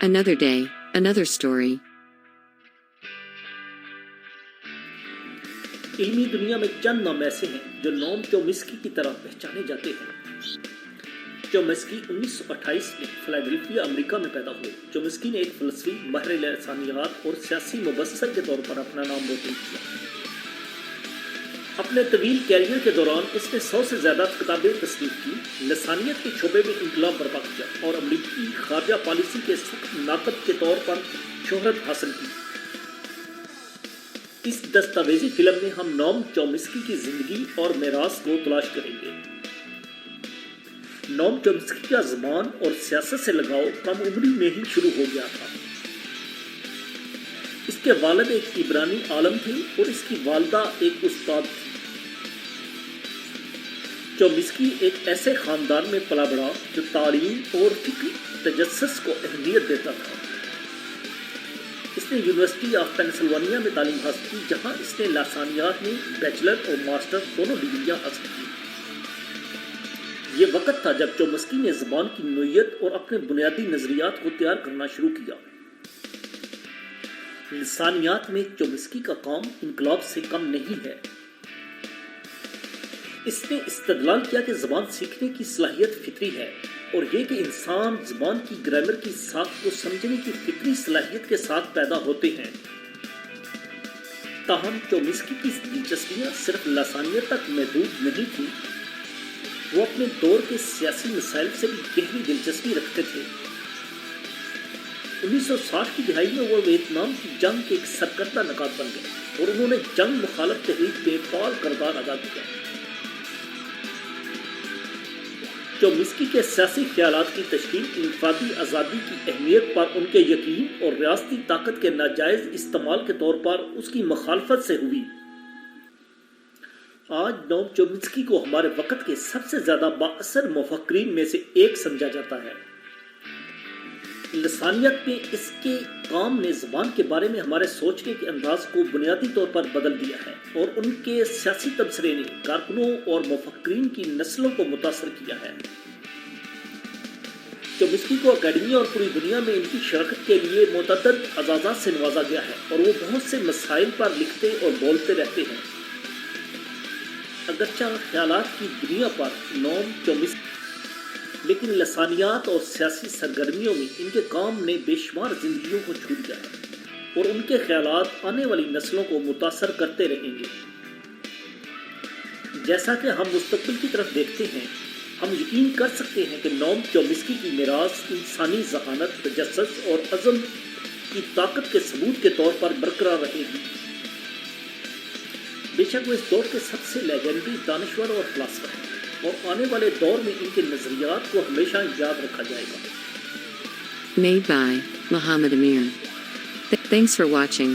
Another day, another story. इल्मी दुनिया में चंद नाम ऐसे हैं जो नोम चोमिस्की की तरह पहचाने जाते हैं। चोमिस्की 1928 में फिलाडेल्फिया, अमेरिका में पैदा हुए। चोमिस्की ने एक फलसफी, माहिर लसानियात और सियासी मुबस्सर के तौर पर अपना नाम रोशन किया। अपने तवील कैरियर के दौरान इसने 100 से ज़्यादा किताबें तस्नीफ की, लसानियत के शोबे में इनकलाब बर्पा किया और अमरीकी खारजा पॉलिसी के सख्त नाकद के तौर पर शोहरत हासिल की। इस दस्तावेजी फिल्म में हम नोम चोमिस्की की जिंदगी और मेरास को तलाश करेंगे। नोम चोमिस्की का ज़बान और सियासत से लगाव कम उम्री में ही शुरू हो गया था। इसके वालिद एक इब्रानी आलम थे और इसकी वालदा एक उस्ताद थी। चोमिस्की एक ऐसे खानदान में पला बढ़ा जो तालीम और फिक्री तजस्सुस को अहमियत देता था। इसने यूनिवर्सिटी ऑफ पेंसिल्वेनिया में तालीम हासिल की, जहां इसने लसानियात में बैचलर और मास्टर दोनों डिग्रियां हासिल की। ये वक्त था जब चोमिस्की ने ज़बान की नोयत और अपने बुनियादी नज़रियात को तैयार करना शुरू किया। लसानियात में चोमिस्की का काम इनकलाब से कम नहीं है। इसने इस्तदलाल किया कि ज़बान सीखने की सलाहियत फितरी है और ये कि इंसान ज़बान की ग्रामर की साख को समझने की फितरी सलाहियत के साथ पैदा होते हैं। ताहम चोमिस्की की दिलचस्पियाँ सिर्फ लसानियत तक महदूद नहीं थी, वो अपने दौर के सियासी मसाइल से भी गहरी दिलचस्पी रखते थे। 1960 की दिहाई में वो वियतनाम की जंग के एक सरकर्दा नकाब बन गए और उन्होंने जंग मुखालफ तहरीक पे फाल किरदार अदा किया। चोमिस्की के सियासी ख्यालात की तशकील इंफरादी आज़ादी की अहमियत पर उनके यकीन और रियासती ताकत के नाजायज़ इस्तेमाल के तौर पर उसकी मुखालफत से हुई। आज नोम चोमिस्की को हमारे वक्त के सबसे ज़्यादा बाअसर मुफक्रीन में से एक समझा जाता है। लसानियत में इसके काम ने ज़बान के बारे में हमारे सोचने के अंदाज को बुनियादी तौर पर बदल दिया है और उनके सियासी तबसरे ने कारकुनों और मुफक्रीन की नस्लों को मुतासर किया है। चोमिस्की को अकेडमी और पूरी दुनिया में इनकी शरकत के लिए मुतअद्दिद एजाज़ात से नवाजा गया है और वो बहुत से मसाइल पर लिखते और बोलते रहते हैं। अगरचा ख्यालात की दुनिया पर नोम चोमिस्की, लेकिन लसानियात और सियासी सरगर्मियों में इनके काम ने बेशुमार जिंदगियों को छू लिया है और उनके ख्यालात आने वाली नस्लों को मुतासर करते रहेंगे। जैसा कि हम मुस्तकबिल की तरफ देखते हैं, हम यकीन कर सकते हैं कि नोम चोमिस्की की मीरास इंसानी ज़हानत, तजस्सुस और अज़म की ताकत के सबूत के तौर पर बरकरार रहेगी। बेशक वो इस दौर के सबसे लेजेंडरी दानिश्वर और फिलासफर हैं और आने वाले दौर में इनके नज़रियात को हमेशा याद रखा जाएगा। Made by Muhammad Amir. Thanks for watching.